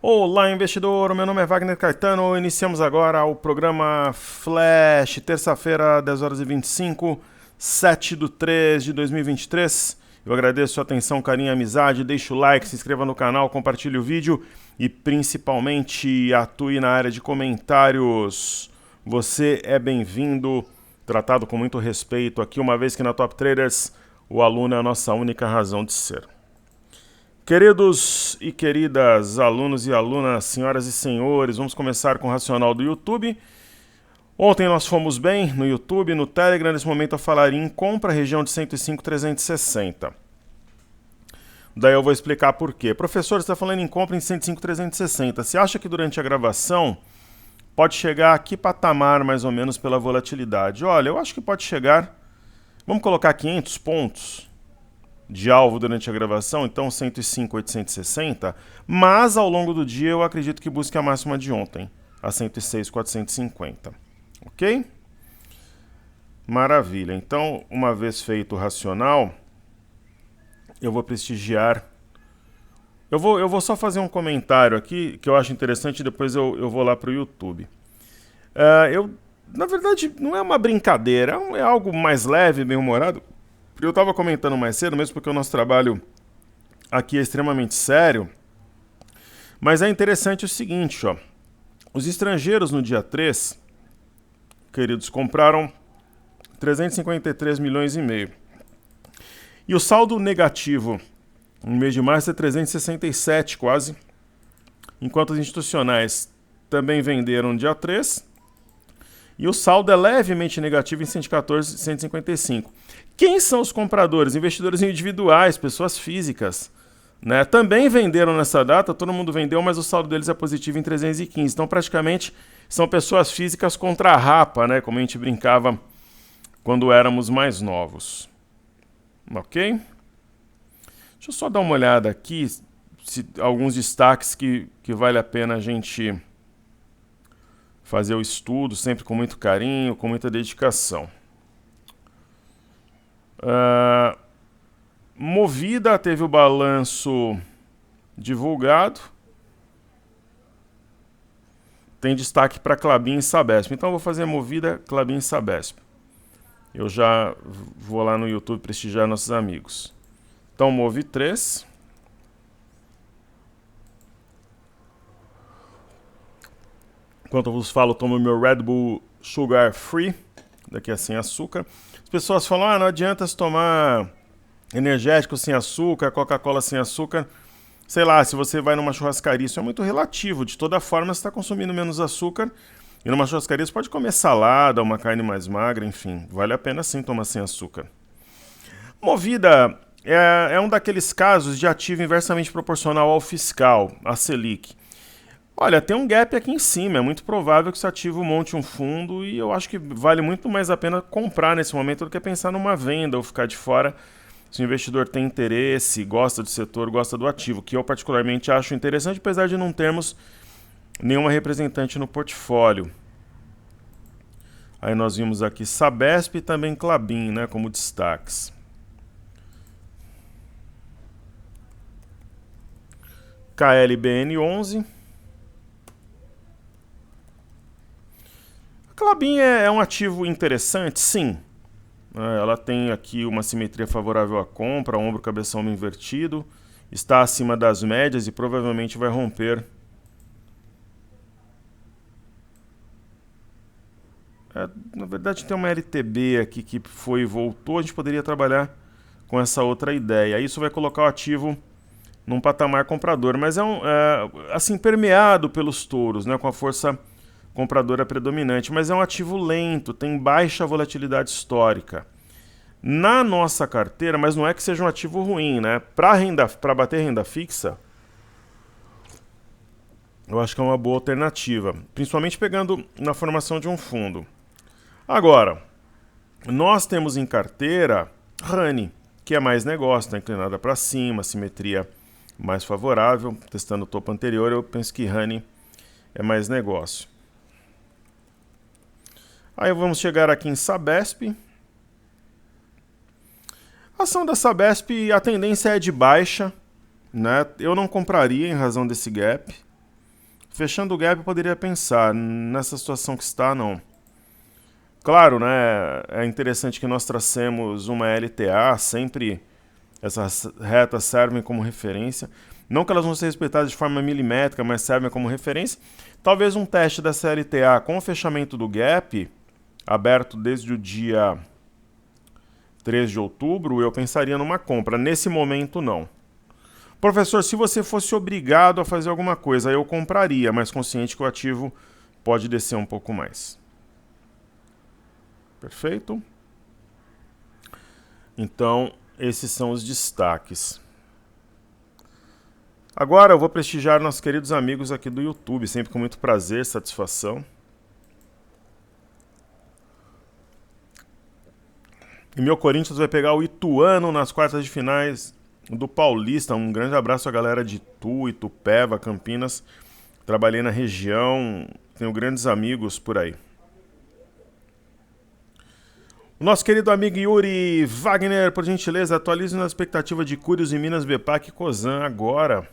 Olá, investidor! Meu nome é Wagner Caetano. Iniciamos agora o programa Flash, terça-feira, 10 horas e 25, 7/3/2023. Eu agradeço a atenção, carinho e amizade. Deixe o like, se inscreva no canal, compartilhe o vídeo e principalmente atue na área de comentários. Você é bem-vindo, tratado com muito respeito aqui, uma vez que na Top Traders o aluno é a nossa única razão de ser. Queridos e queridas alunos e alunas, senhoras e senhores, vamos começar com o racional do YouTube. Ontem nós fomos bem no YouTube, no Telegram, nesse momento eu falaria em compra, região de 105,360. Daí eu vou explicar por quê. Professor, você está falando em compra em 105,360. Você acha que durante a gravação pode chegar a que patamar mais ou menos pela volatilidade? Olha, eu acho que pode chegar, vamos colocar 500 pontos de alvo durante a gravação, então 105,860, mas ao longo do dia eu acredito que busque a máxima de ontem, a 106,450, ok? Maravilha, então uma vez feito o racional, eu vou prestigiar, eu vou só fazer um comentário aqui que eu acho interessante e depois eu vou lá para o YouTube. Na verdade, não é uma brincadeira, é algo mais leve, bem-humorado. Eu estava comentando mais cedo, mesmo porque o nosso trabalho aqui é extremamente sério, mas é interessante o seguinte, ó, os estrangeiros no dia 3, queridos, compraram 353 milhões e meio. E o saldo negativo no mês de março é 367 quase, enquanto os institucionais também venderam no dia 3, e o saldo é levemente negativo em 114 e 155. Quem são os compradores? Investidores individuais, pessoas físicas, né? Também venderam nessa data, todo mundo vendeu, mas o saldo deles é positivo em 315. Então, praticamente, são pessoas físicas contra a rapa, né? Como a gente brincava quando éramos mais novos. Ok? Deixa eu só dar uma olhada aqui, alguns destaques que vale a pena a gente fazer o estudo, sempre com muito carinho, com muita dedicação. Movida teve o balanço divulgado. Tem destaque para Klabin e Sabesp. Então eu vou fazer Movida, Klabin e Sabesp. Eu já vou lá no YouTube prestigiar nossos amigos. Então Movi 3. Enquanto eu vos falo, tomo meu Red Bull Sugar Free, daqui a sem açúcar. As pessoas falam, não adianta se tomar energético sem açúcar, Coca-Cola sem açúcar. Sei lá, se você vai numa churrascaria, isso é muito relativo. De toda forma, você está consumindo menos açúcar. E numa churrascaria você pode comer salada, uma carne mais magra, enfim. Vale a pena sim tomar sem açúcar. Movida é um daqueles casos de ativo inversamente proporcional ao fiscal, a Selic. Olha, tem um gap aqui em cima, é muito provável que esse ativo monte um fundo e eu acho que vale muito mais a pena comprar nesse momento do que pensar numa venda ou ficar de fora se o investidor tem interesse, gosta do setor, gosta do ativo, que eu particularmente acho interessante, apesar de não termos nenhuma representante no portfólio. Aí nós vimos aqui Sabesp e também Klabin, né, como destaques. KLBN11. A Klabin é um ativo interessante, sim. Ela tem aqui uma simetria favorável à compra, ombro, cabeção invertido, está acima das médias e provavelmente vai romper. Na verdade tem uma LTB aqui que foi e voltou, a gente poderia trabalhar com essa outra ideia. Isso vai colocar o ativo num patamar comprador, mas assim, permeado pelos touros, né, com a força compradora predominante, mas é um ativo lento, tem baixa volatilidade histórica. Na nossa carteira, mas não é que seja um ativo ruim, né? Para bater renda fixa, eu acho que é uma boa alternativa, principalmente pegando na formação de um fundo. Agora, nós temos em carteira Rani, que é mais negócio, está inclinada para cima, simetria mais favorável. Testando o topo anterior, eu penso que Rani é mais negócio. Aí vamos chegar aqui em Sabesp. A ação da Sabesp, a tendência é de baixa, né? Eu não compraria em razão desse gap. fechando o gap eu poderia pensar, nessa situação que está, não. Claro, né, é interessante que nós tracemos uma LTA, sempre essas retas servem como referência. Não que elas vão ser respeitadas de forma milimétrica, mas servem como referência. Talvez um teste dessa LTA com o fechamento do gap, aberto desde o dia 3 de outubro, eu pensaria numa compra. Nesse momento, não. Professor, se você fosse obrigado a fazer alguma coisa, eu compraria, mas consciente que o ativo pode descer um pouco mais. Perfeito? Então, esses são os destaques. Agora eu vou prestigiar nossos queridos amigos aqui do YouTube, sempre com muito prazer, satisfação. E meu Corinthians vai pegar o Ituano nas quartas de finais do Paulista. Um grande abraço à galera de Itu, Itupeva, Campinas. Trabalhei na região, tenho grandes amigos por aí. O nosso querido amigo Yuri Wagner, por gentileza, atualize na expectativa de Curios e Minas, Bepac e Cosan agora.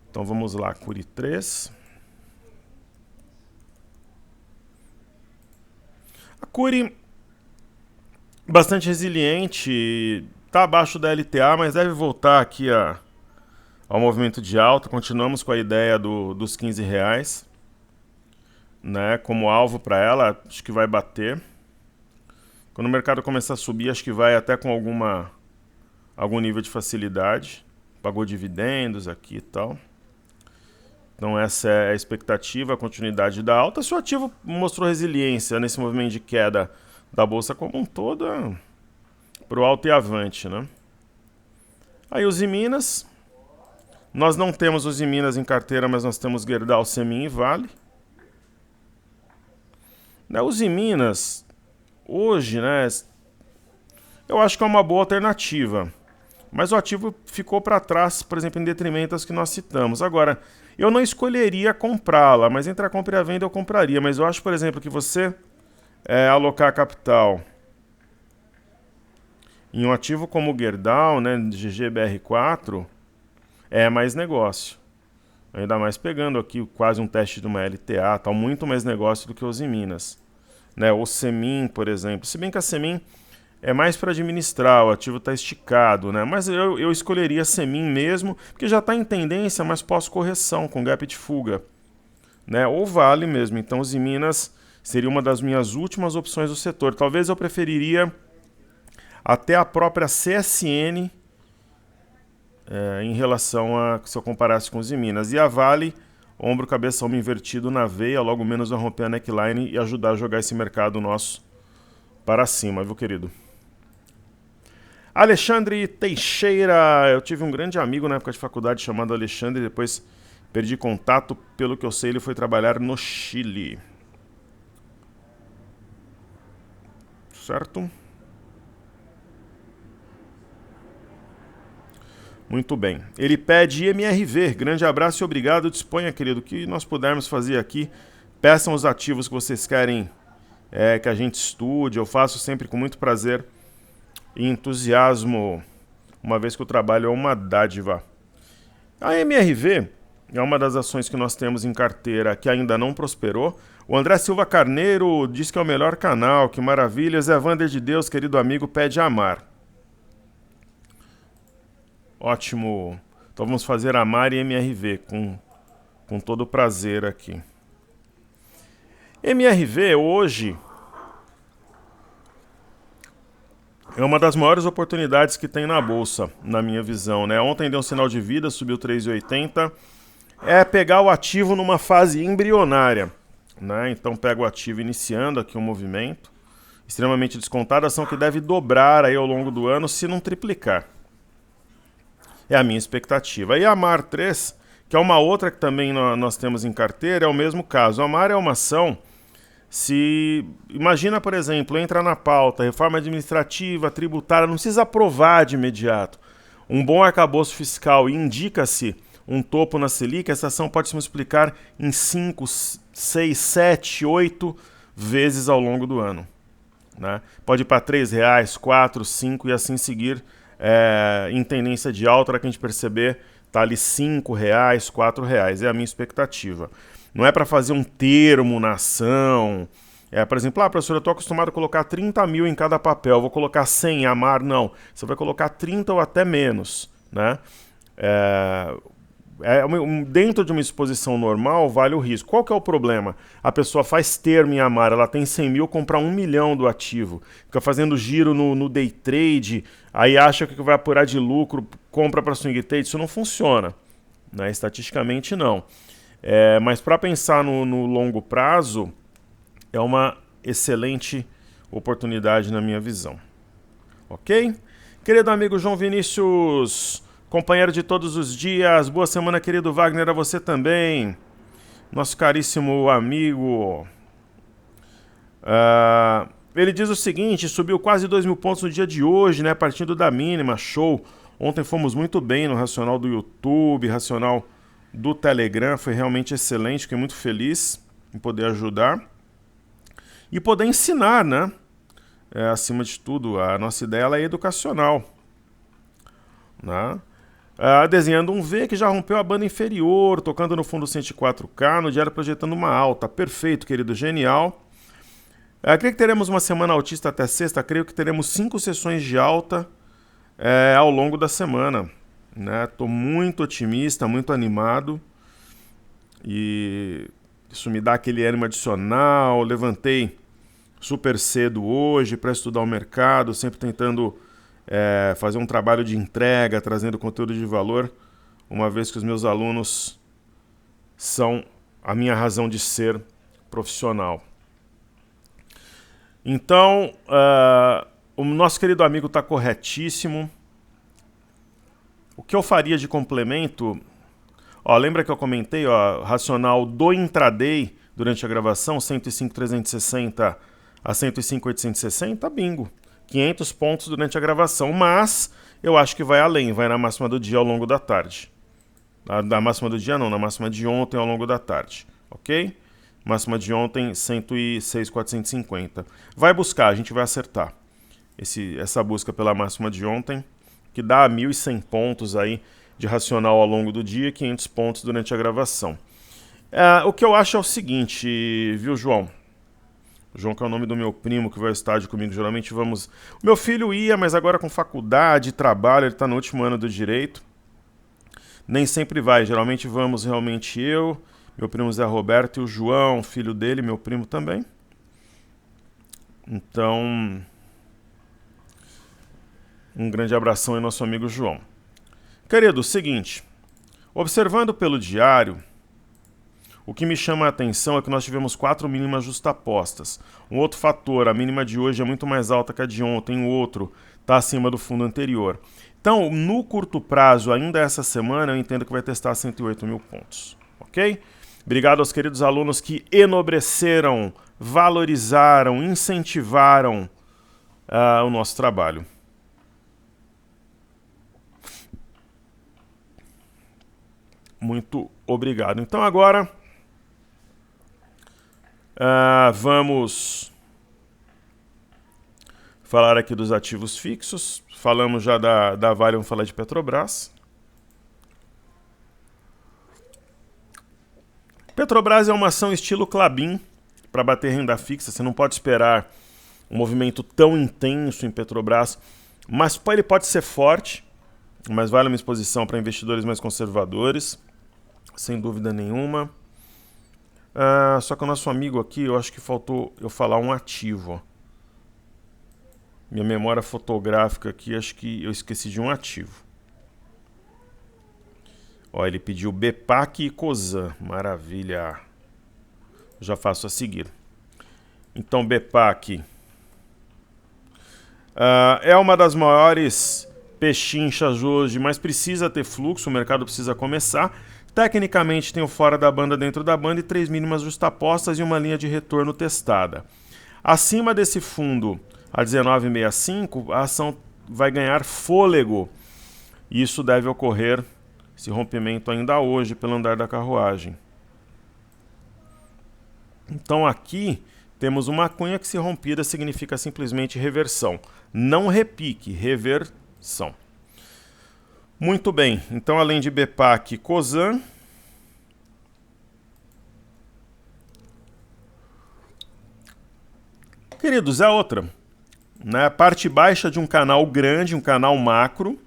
Então vamos lá, Curi 3. A Curi, bastante resiliente, está abaixo da LTA, mas deve voltar aqui ao movimento de alta. Continuamos com a ideia dos R$15, né, como alvo para ela, acho que vai bater. Quando o mercado começar a subir, acho que vai até com algum nível de facilidade. Pagou dividendos aqui e tal. Então essa é a expectativa, a continuidade da alta. Se o ativo mostrou resiliência nesse movimento de queda da bolsa como um todo, pro alto e avante, né? Aí os Minas. Nós não temos os Minas em carteira, mas nós temos Gerdau, Semin e Vale. Os Minas... Hoje, né, eu acho que é uma boa alternativa, mas o ativo ficou para trás, por exemplo, em detrimento das que nós citamos. Agora, eu não escolheria comprá-la, mas entre a compra e a venda eu compraria. Mas eu acho, por exemplo, que você alocar capital em um ativo como o Gerdau, né, GGBR4, é mais negócio. Ainda mais pegando aqui quase um teste de uma LTA, tal, muito mais negócio do que os em Minas. Né, o Semin, por exemplo. Se bem que a Semin é mais para administrar, o ativo está esticado, né? Mas eu escolheria a Semin mesmo, porque já está em tendência, mas pós-correção, com gap de fuga. Né? Ou Vale mesmo. Então, os Minas seria uma das minhas últimas opções do setor. Talvez eu preferiria até a própria CSN em relação a se eu comparasse com os Minas. E a Vale... Ombro, cabeça, ombro invertido na veia, logo menos vai romper a neckline e ajudar a jogar esse mercado nosso para cima, viu, querido? Alexandre Teixeira, eu tive um grande amigo na época de faculdade chamado Alexandre, depois perdi contato, pelo que eu sei ele foi trabalhar no Chile. Certo? Muito bem. Ele pede MRV. Grande abraço e obrigado. Disponha, querido, que nós pudermos fazer aqui. Peçam os ativos que vocês querem que a gente estude. Eu faço sempre com muito prazer e entusiasmo, uma vez que o trabalho é uma dádiva. A MRV é uma das ações que nós temos em carteira que ainda não prosperou. O André Silva Carneiro diz que é o melhor canal. Que maravilha. Zé Vander de Deus, querido amigo, pede amar. Ótimo. Então vamos fazer Amar e MRV com todo prazer aqui. MRV hoje é uma das maiores oportunidades que tem na bolsa, na minha visão, né? Ontem deu um sinal de vida, subiu 3,80. É pegar o ativo numa fase embrionária, né? Então pega o ativo iniciando aqui um movimento extremamente descontado, ação que deve dobrar aí ao longo do ano, se não triplicar. É a minha expectativa. E a Amar 3, que é uma outra que também nós temos em carteira, é o mesmo caso. A Amar é uma ação, imagina, por exemplo, entra na pauta, reforma administrativa, tributária, não precisa aprovar de imediato. Um bom arcabouço fiscal e indica-se um topo na Selic, essa ação pode se multiplicar em 5, 6, 7, 8 vezes ao longo do ano. Né? Pode ir para R$3, 4, 5 e assim seguir em tendência de alta, para que a gente perceber Está ali R$5, R$4, é a minha expectativa. Não é para fazer um termo na ação. Por exemplo, professor, eu estou acostumado a colocar 30 mil em cada papel, vou colocar 100 amar, não. Você vai colocar 30 ou até menos, né? Dentro de uma exposição normal, vale o risco. Qual que é o problema? A pessoa faz termo em amar, ela tem 100 mil, compra 1 milhão do ativo, fica fazendo giro no day trade, aí acha que vai apurar de lucro, compra para swing trade, isso não funciona, né? Estatisticamente não. Mas para pensar no longo prazo, é uma excelente oportunidade na minha visão. Ok? Querido amigo João Vinícius, companheiro de todos os dias, boa semana, querido Wagner, a você também. Nosso caríssimo amigo. Ele diz o seguinte, subiu quase 2.000 pontos no dia de hoje, né? Partindo da mínima, show. Ontem fomos muito bem no racional do YouTube, racional do Telegram, foi realmente excelente, fiquei muito feliz em poder ajudar. E poder ensinar, né? Acima de tudo, a nossa ideia ela é educacional. Né? Desenhando um V que já rompeu a banda inferior, tocando no fundo 104K, no diário projetando uma alta. Perfeito, querido, genial. Creio que teremos uma semana altista até sexta, creio que teremos 5 sessões de alta ao longo da semana. Estou muito otimista, muito animado. E isso me dá aquele ânimo adicional. Levantei super cedo hoje para estudar o mercado, sempre tentando fazer um trabalho de entrega, trazendo conteúdo de valor, uma vez que os meus alunos são a minha razão de ser profissional. Então, o nosso querido amigo está corretíssimo. O que eu faria de complemento... lembra que eu comentei, racional do intraday durante a gravação, 105.360 a 105.860, bingo. 500 pontos durante a gravação, mas eu acho que vai além, vai na máxima do dia ao longo da tarde. Na máxima do dia não, na máxima de ontem ao longo da tarde, ok? Máxima de ontem, 106.450. Vai buscar, a gente vai acertar essa busca pela máxima de ontem, que dá 1.100 pontos aí de racional ao longo do dia, 500 pontos durante a gravação. O que eu acho é o seguinte, viu, João? João, que é o nome do meu primo, que vai ao estádio comigo, geralmente vamos... O meu filho ia, mas agora com faculdade, trabalho, ele está no último ano do direito. Nem sempre vai, geralmente vamos realmente eu, meu primo Zé Roberto e o João, filho dele, meu primo também. Então, um grande abração ao nosso amigo João. Querido, seguinte, observando pelo diário, o que me chama a atenção é que nós tivemos 4 mínimas justapostas. Um outro fator, a mínima de hoje é muito mais alta que a de ontem, o outro está acima do fundo anterior. Então, no curto prazo, ainda essa semana, eu entendo que vai testar 108.000 pontos. Ok? Obrigado aos queridos alunos que enobreceram, valorizaram, incentivaram o nosso trabalho. Muito obrigado. Então agora vamos falar aqui dos ativos fixos. Falamos já da Vale, vamos falar de Petrobras. Petrobras é uma ação estilo Klabin para bater renda fixa. Você não pode esperar um movimento tão intenso em Petrobras, mas ele pode ser forte, mas vale uma exposição para investidores mais conservadores, sem dúvida nenhuma. Só que o nosso amigo aqui, eu acho que faltou eu falar um ativo. Ó. Minha memória fotográfica aqui, acho que eu esqueci de um ativo. Ele pediu Bepac e Cosan. Maravilha. Já faço a seguir. Então, Bepac é uma das maiores pechinchas hoje, mas precisa ter fluxo, o mercado precisa começar. Tecnicamente tem o fora da banda dentro da banda e 3 mínimas justapostas e uma linha de retorno testada. Acima desse fundo, a 19,65, a ação vai ganhar fôlego. Isso deve ocorrer, esse rompimento ainda hoje, pelo andar da carruagem. Então aqui temos uma cunha que, se rompida, significa simplesmente reversão. Não repique, reversão. Muito bem, então além de BPAC e Cosan, queridos, é outra. Né? Parte baixa de um canal grande, um canal macro.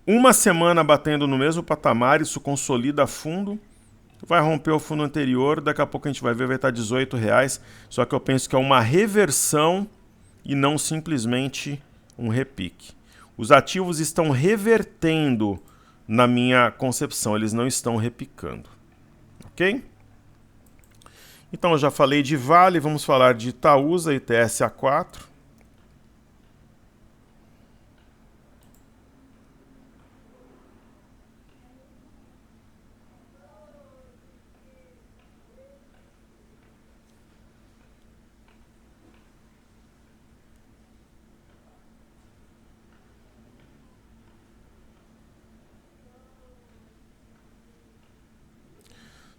Uma semana batendo no mesmo patamar, isso consolida fundo. Vai romper o fundo anterior, daqui a pouco a gente vai ver, vai estar R$18. Só que eu penso que é uma reversão e não simplesmente um repique. Os ativos estão revertendo na minha concepção, eles não estão repicando. Ok? Então eu já falei de Vale, vamos falar de Itaúsa, ITSA4.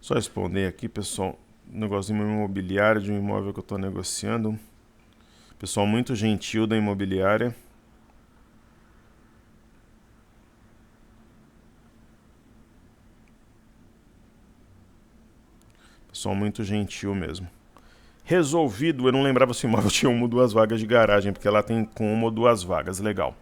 Só responder aqui, pessoal, um negócio de uma imobiliária, de um imóvel que eu estou negociando. Pessoal muito gentil da imobiliária. Pessoal muito gentil mesmo. Resolvido, eu não lembrava se o imóvel tinha uma ou duas vagas de garagem, porque lá tem com uma ou duas vagas, legal.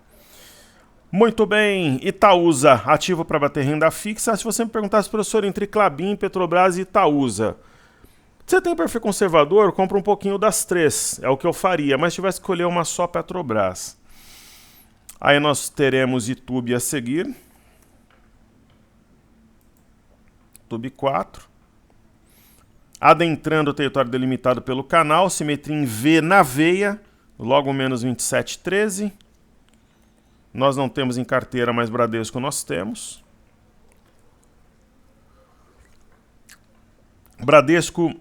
Muito bem, Itaúsa, ativo para bater renda fixa. Se você me perguntasse, professor, entre Klabin, Petrobras e Itaúsa, você tem perfil conservador? Compra um pouquinho das três, é o que eu faria, mas se tivesse que escolher uma só, Petrobras. Aí nós teremos Itube a seguir. Itube 4. Adentrando o território delimitado pelo canal, simetria em V na veia, logo menos 27,13. Nós não temos em carteira, mas Bradesco nós temos. Bradesco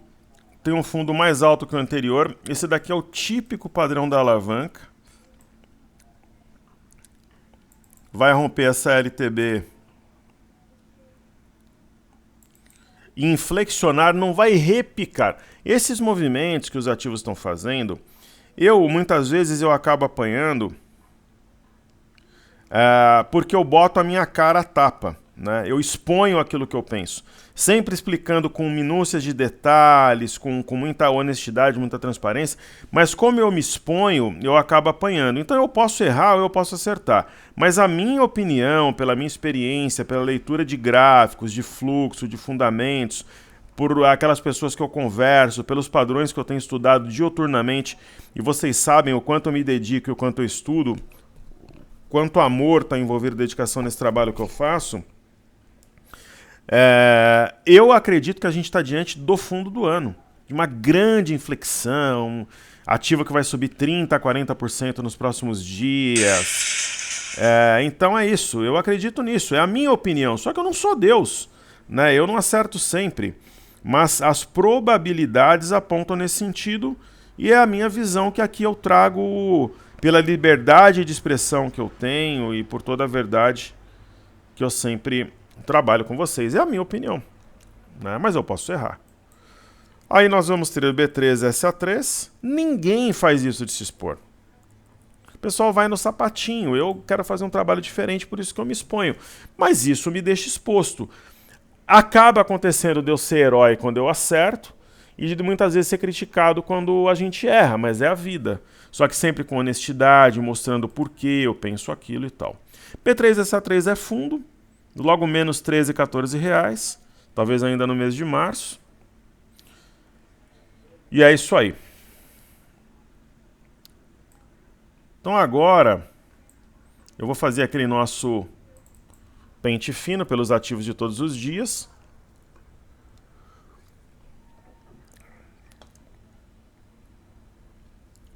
tem um fundo mais alto que o anterior. Esse daqui é o típico padrão da alavanca. Vai romper essa LTB e inflexionar, não vai repicar. Esses movimentos que os ativos estão fazendo, muitas vezes eu acabo apanhando porque eu boto a minha cara à tapa, né? Eu exponho aquilo que eu penso, sempre explicando com minúcias de detalhes, com muita honestidade, muita transparência, mas como eu me exponho, eu acabo apanhando. Então eu posso errar ou eu posso acertar, mas a minha opinião, pela minha experiência, pela leitura de gráficos, de fluxo, de fundamentos, por aquelas pessoas que eu converso, pelos padrões que eu tenho estudado diuturnamente, e vocês sabem o quanto eu me dedico e o quanto eu estudo, quanto amor está envolvido, dedicação nesse trabalho que eu faço, eu acredito que a gente está diante do fundo do ano, de uma grande inflexão, ativo que vai subir 30% a 40% nos próximos dias. Então é isso, eu acredito nisso, é a minha opinião, só que eu não sou Deus, né? Eu não acerto sempre, mas as probabilidades apontam nesse sentido e é a minha visão que aqui eu trago pela liberdade de expressão que eu tenho e por toda a verdade que eu sempre trabalho com vocês. É a minha opinião, né? Mas eu posso errar. Aí nós vamos ter o B3 SA3. Ninguém faz isso de se expor. O pessoal vai no sapatinho. Eu quero fazer um trabalho diferente, por isso que eu me exponho. Mas isso me deixa exposto. Acaba acontecendo de eu ser herói quando eu acerto e de muitas vezes ser criticado quando a gente erra, mas é a vida. Só que sempre com honestidade, mostrando por que eu penso aquilo e tal. B3SA3 é fundo, logo menos 13, 14 reais, talvez ainda no mês de março. E é isso aí. Então agora eu vou fazer aquele nosso pente fino pelos ativos de todos os dias.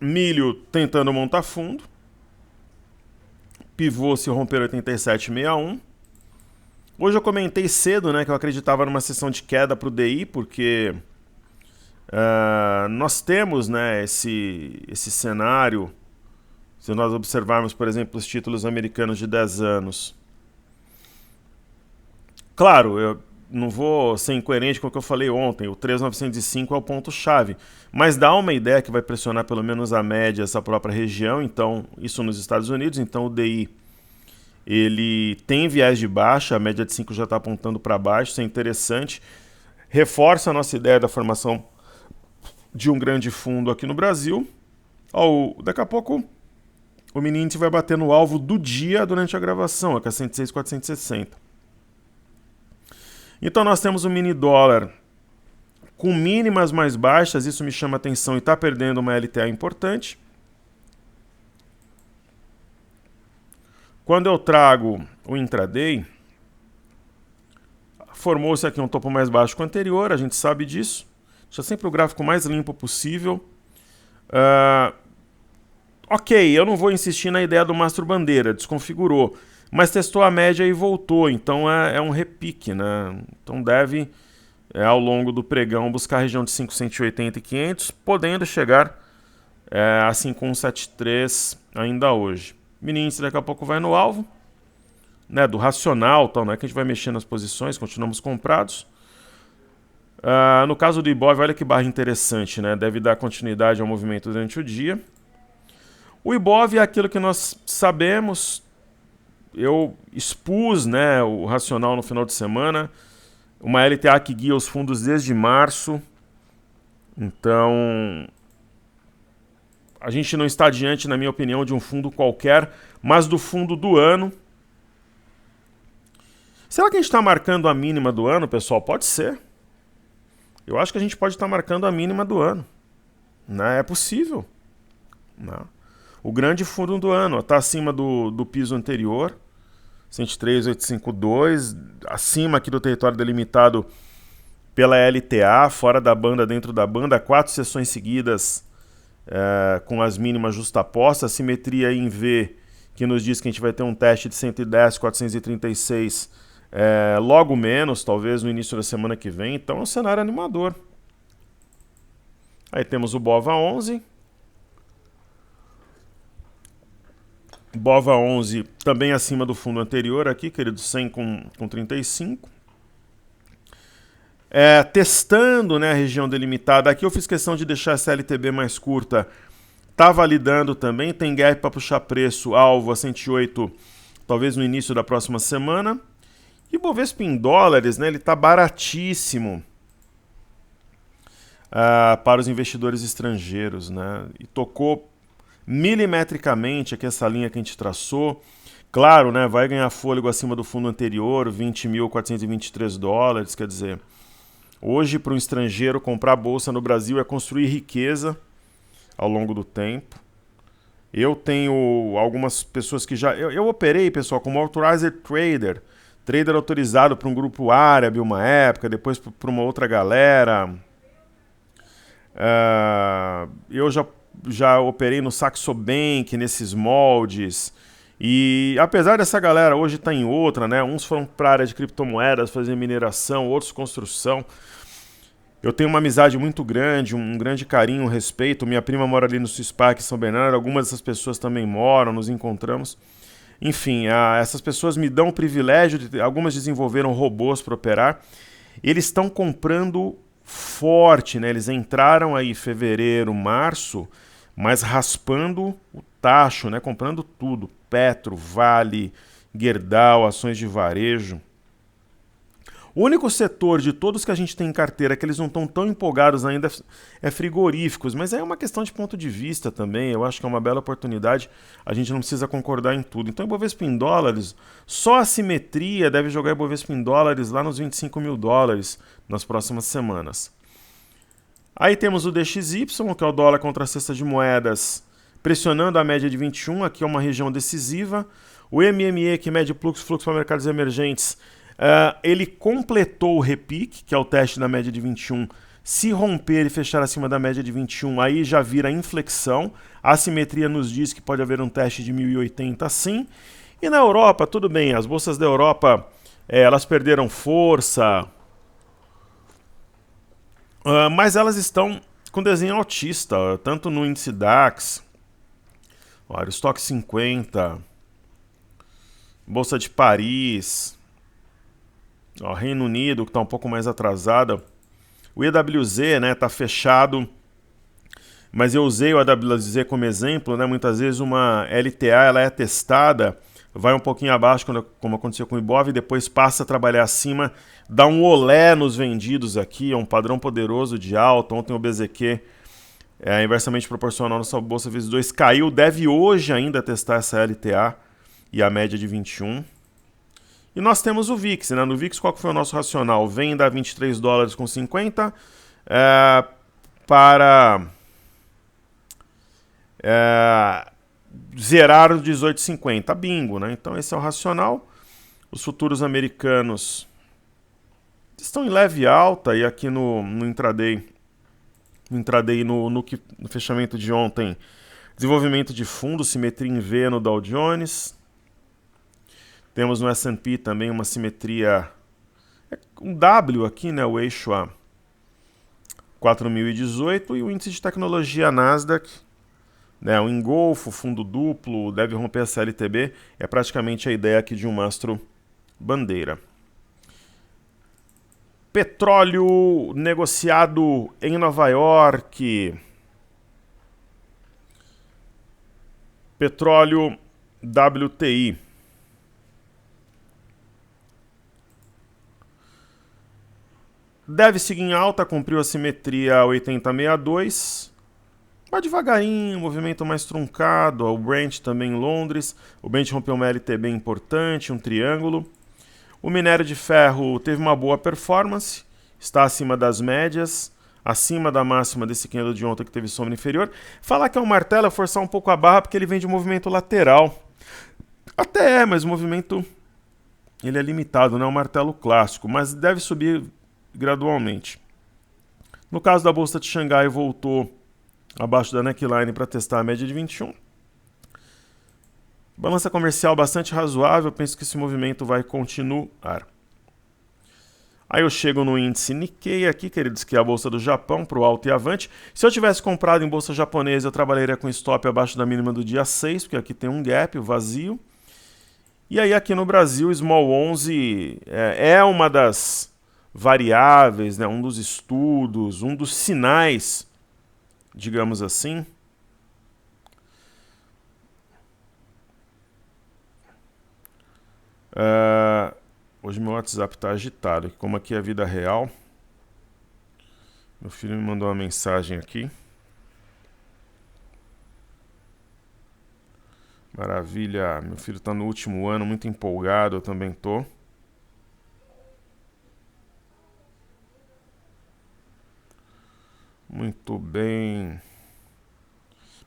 Milho tentando montar fundo. Pivô se romper 87,61. Hoje eu comentei cedo, né, que eu acreditava numa sessão de queda para o DI, porque nós temos, né, esse cenário. Se nós observarmos, por exemplo, os títulos americanos de 10 anos. Claro, eu não vou ser incoerente com o que eu falei ontem, o 3.905 é o ponto-chave, mas dá uma ideia que vai pressionar pelo menos a média essa própria região, então isso nos Estados Unidos, então o DI ele tem viés de baixa, a média de 5 já está apontando para baixo, isso é interessante. Reforça a nossa ideia da formação de um grande fundo aqui no Brasil. Daqui a pouco o mini índice vai bater no alvo do dia durante a gravação, que é 106,460. Então nós temos o mini dólar com mínimas mais baixas, isso me chama atenção e está perdendo uma LTA importante. Quando eu trago o intraday, formou-se aqui um topo mais baixo que o anterior, a gente sabe disso. Deixa sempre o gráfico mais limpo possível. Ok, eu não vou insistir na ideia do mastro bandeira, desconfigurou, mas testou a média e voltou, então é um repique, né? Então deve, ao longo do pregão, buscar a região de 580 e 500, podendo chegar a 5,173 ainda hoje. Mini índice daqui a pouco vai no alvo, né, do racional, tal, não é que a gente vai mexer nas posições, continuamos comprados. No caso do Ibov, olha que barra interessante, né? Deve dar continuidade ao movimento durante o dia. O Ibov é aquilo que nós sabemos. Eu expus, né, o racional no final de semana. Uma LTA que guia os fundos desde março. Então, a gente não está diante, na minha opinião, de um fundo qualquer, mas do fundo do ano. Será que a gente está marcando a mínima do ano, pessoal? Pode ser. Eu acho que a gente pode estar marcando a mínima do ano. Né? É possível. Não. O grande fundo do ano está acima do piso anterior, 103,852, acima aqui do território delimitado pela LTA, fora da banda, dentro da banda, 4 sessões seguidas com as mínimas justapostas, simetria em V, que nos diz que a gente vai ter um teste de 110,436 logo menos, talvez no início da semana que vem, então é um cenário animador. Aí temos o BOVA11. BOVA11 também acima do fundo anterior aqui, querido, 100 com 35. Testando, né, a região delimitada. Aqui eu fiz questão de deixar essa LTB mais curta. Tá validando também, tem gap para puxar preço, alvo a 108, talvez no início da próxima semana. E o Bovespa em dólares, né, ele está baratíssimo para os investidores estrangeiros, né, e tocou milimetricamente aqui essa linha que a gente traçou. Claro, né, vai ganhar fôlego acima do fundo anterior, 20.423 dólares, quer dizer, hoje para um estrangeiro comprar bolsa no Brasil é construir riqueza ao longo do tempo. Eu tenho algumas pessoas que já... Eu operei, pessoal, como Authorized Trader, trader autorizado para um grupo árabe uma época, depois para uma outra galera. Eu já operei no Saxo Bank, nesses moldes, e apesar dessa galera hoje estar em outra, né? Uns foram para a área de criptomoedas, fazer mineração, outros construção. Eu tenho uma amizade muito grande, um grande carinho, um respeito. Minha prima mora ali no Swiss Park, em São Bernardo, algumas dessas pessoas também moram, nos encontramos. Enfim, essas pessoas me dão o privilégio algumas desenvolveram robôs para operar. Eles estão comprando forte, né? Eles entraram aí em fevereiro, março, mas raspando o tacho, né? Comprando tudo, Petro, Vale, Gerdau, ações de varejo. O único setor de todos que a gente tem em carteira que eles não estão tão empolgados ainda é frigoríficos, mas é uma questão de ponto de vista também. Eu acho que é uma bela oportunidade, a gente não precisa concordar em tudo. Então, Ibovespa em dólares, só a simetria deve jogar Ibovespa em dólares lá nos 25 mil dólares nas próximas semanas. Aí temos o DXY, que é o dólar contra a cesta de moedas, pressionando a média de 21, aqui é uma região decisiva. O MME, que mede fluxo para mercados emergentes, ele completou o repique, que é o teste da média de 21. Se romper e fechar acima da média de 21, aí já vira inflexão. A simetria nos diz que pode haver um teste de 1080 sim. E na Europa, tudo bem, as bolsas da Europa elas perderam força, mas elas estão com desenho altista, tanto no índice DAX, olha, o Stock 50, Bolsa de Paris, Reino Unido, que está um pouco mais atrasada. O EWZ está fechado, mas eu usei o EWZ como exemplo. Né? Muitas vezes uma LTA ela é testada vai um pouquinho abaixo, como aconteceu com o Ibov, e depois passa a trabalhar acima, dá um olé nos vendidos aqui, é um padrão poderoso de alta. Ontem o BZQ, inversamente proporcional nossa bolsa vezes 2, caiu, deve hoje ainda testar essa LTA e a média de 21. E nós temos o VIX, né? No VIX, qual que foi o nosso racional? Venda a 23 dólares com 50 para zerar os 18,50. Bingo, né? Então esse é o racional. Os futuros americanos estão em leve alta, e aqui no intraday, no fechamento de ontem, desenvolvimento de fundo, simetria em V no Dow Jones. Temos no S&P também uma simetria, um W aqui, né, o eixo a 4.018, e o índice de tecnologia Nasdaq, né, o engolfo, fundo duplo, deve romper a CLTB, é praticamente a ideia aqui de um mastro bandeira. Petróleo negociado em Nova York. Petróleo WTI. Deve seguir em alta, cumpriu a simetria 80,62. Vai devagarinho, movimento mais truncado. O Brent também em Londres. O Brent rompeu uma LTB importante, um triângulo. O minério de ferro teve uma boa performance, está acima das médias, acima da máxima desse candle de ontem que teve sombra inferior. Falar que é um martelo é forçar um pouco a barra, porque ele vem de movimento lateral. Até mas o movimento ele é limitado, não é um martelo clássico, mas deve subir gradualmente. No caso da Bolsa de Xangai, voltou abaixo da neckline para testar a média de 21. Balança comercial bastante razoável, penso que esse movimento vai continuar. Aí eu chego no índice Nikkei aqui, queridos, que é a bolsa do Japão, para o alto e avante. Se eu tivesse comprado em bolsa japonesa, eu trabalharia com stop abaixo da mínima do dia 6, porque aqui tem um gap, o vazio. E aí aqui no Brasil, o Small 11 é uma das variáveis, né, um dos estudos, um dos sinais, digamos assim. Hoje meu WhatsApp está agitado, como aqui é a vida real. Meu filho me mandou uma mensagem aqui. Maravilha, meu filho está no último ano, muito empolgado, eu também tô. Muito bem.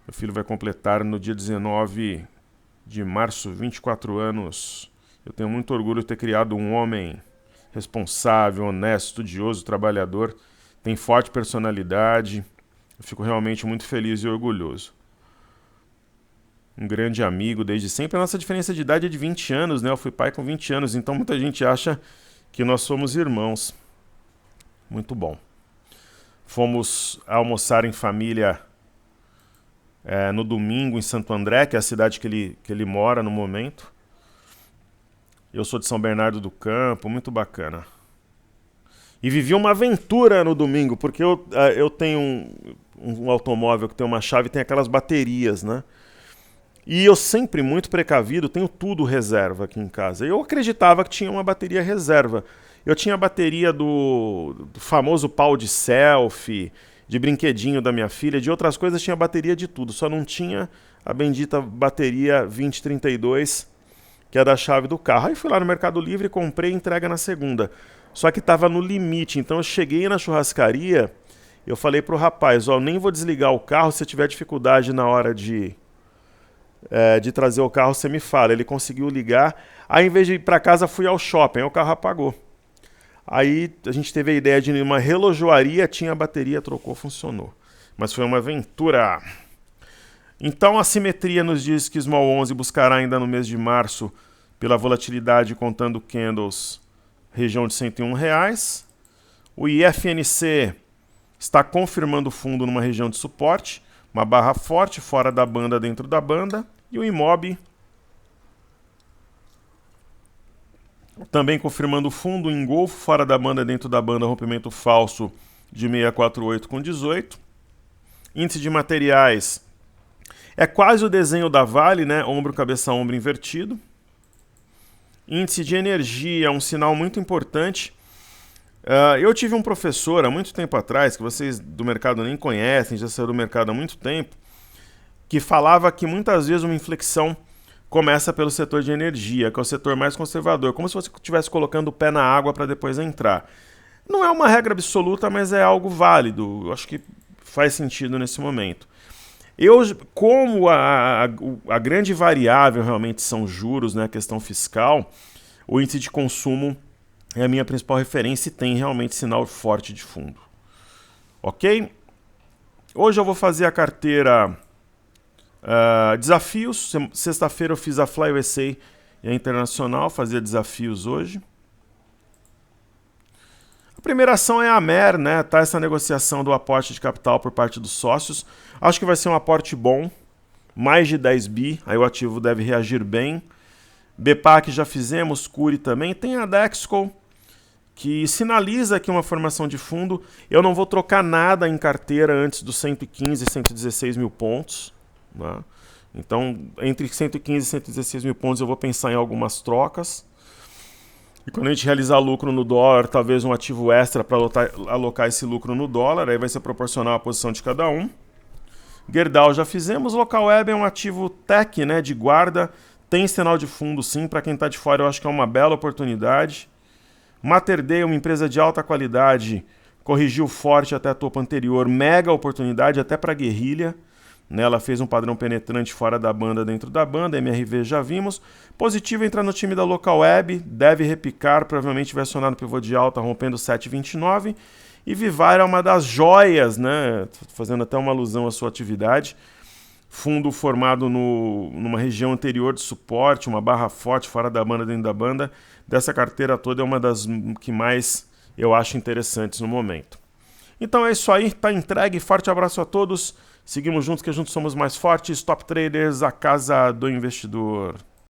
Meu filho vai completar no dia 19 de março 24 anos. Eu tenho muito orgulho de ter criado um homem responsável, honesto, estudioso, trabalhador, tem forte personalidade. Eu fico realmente muito feliz e orgulhoso. Um grande amigo desde sempre. A nossa diferença de idade é de 20 anos, né? Eu fui pai com 20 anos, então muita gente acha que nós somos irmãos. Muito bom. Fomos almoçar em família no domingo em Santo André, que é a cidade que ele mora no momento. Eu sou de São Bernardo do Campo, muito bacana. E vivi uma aventura no domingo, porque eu tenho um automóvel que tem uma chave e tem aquelas baterias, né? E eu sempre, muito precavido, tenho tudo reserva aqui em casa. Eu acreditava que tinha uma bateria reserva. Eu tinha a bateria do famoso pau de selfie, de brinquedinho da minha filha, de outras coisas tinha bateria de tudo, só não tinha a bendita bateria 2032, que é da chave do carro. Aí fui lá no Mercado Livre, comprei e entrega na segunda. Só que estava no limite, então eu cheguei na churrascaria, eu falei pro rapaz, ó, nem vou desligar o carro, se tiver dificuldade na hora de trazer o carro, você me fala. Ele conseguiu ligar, aí em vez de ir para casa, fui ao shopping, aí o carro apagou. Aí a gente teve a ideia de ir numa relojoaria, tinha a bateria, trocou, funcionou. Mas foi uma aventura. Então a simetria nos diz que Small 11 buscará ainda no mês de março, pela volatilidade contando candles, região de R$101. O IFNC está confirmando o fundo numa região de suporte, uma barra forte, fora da banda, dentro da banda. E o IMOB também confirmando o fundo, engolfo, fora da banda, dentro da banda, rompimento falso de 648 com 18. Índice de materiais é quase o desenho da Vale, né? Ombro, cabeça, ombro invertido. Índice de energia é um sinal muito importante. Eu tive um professor há muito tempo atrás, que vocês do mercado nem conhecem, já saiu do mercado há muito tempo, que falava que muitas vezes uma inflexão começa pelo setor de energia, que é o setor mais conservador, como se você estivesse colocando o pé na água para depois entrar. Não é uma regra absoluta, mas é algo válido. Eu acho que faz sentido nesse momento. Como a grande variável realmente são juros, né, a questão fiscal, o índice de consumo é a minha principal referência e tem realmente sinal forte de fundo. Ok? Hoje eu vou fazer a carteira desafios. Sexta-feira eu fiz a Fly USA e a Internacional, fazia desafios hoje. A primeira ação é a Mer, né? Tá essa negociação do aporte de capital por parte dos sócios. Acho que vai ser um aporte bom, mais de 10 bi, aí o ativo deve reagir bem. BPAC já fizemos, Curi também. Tem a Dexco, que sinaliza aqui uma formação de fundo. Eu não vou trocar nada em carteira antes dos 115 e 116 mil pontos. Né? Então, entre 115 e 116 mil pontos eu vou pensar em algumas trocas. E quando a gente realizar lucro no dólar, talvez um ativo extra para alocar esse lucro no dólar, aí vai ser proporcional à posição de cada um. Gerdau já fizemos. Local Web é um ativo tech, né, de guarda. Tem sinal de fundo sim, para quem está de fora eu acho que é uma bela oportunidade. Mater Dei, uma empresa de alta qualidade, corrigiu forte até a topo anterior, mega oportunidade até para guerrilha. Ela fez um padrão penetrante fora da banda, dentro da banda, MRV já vimos. Positivo entrar no time da Local Web, deve repicar, provavelmente vai acionar no pivô de alta, rompendo 7,29. E Vivara é uma das joias, né? Fazendo até uma alusão à sua atividade. Fundo formado numa região anterior de suporte, uma barra forte fora da banda, dentro da banda. Dessa carteira toda é uma das que mais eu acho interessantes no momento. Então é isso aí, tá entregue. Forte abraço a todos. Seguimos juntos, que juntos somos mais fortes. Top Traders, a casa do investidor.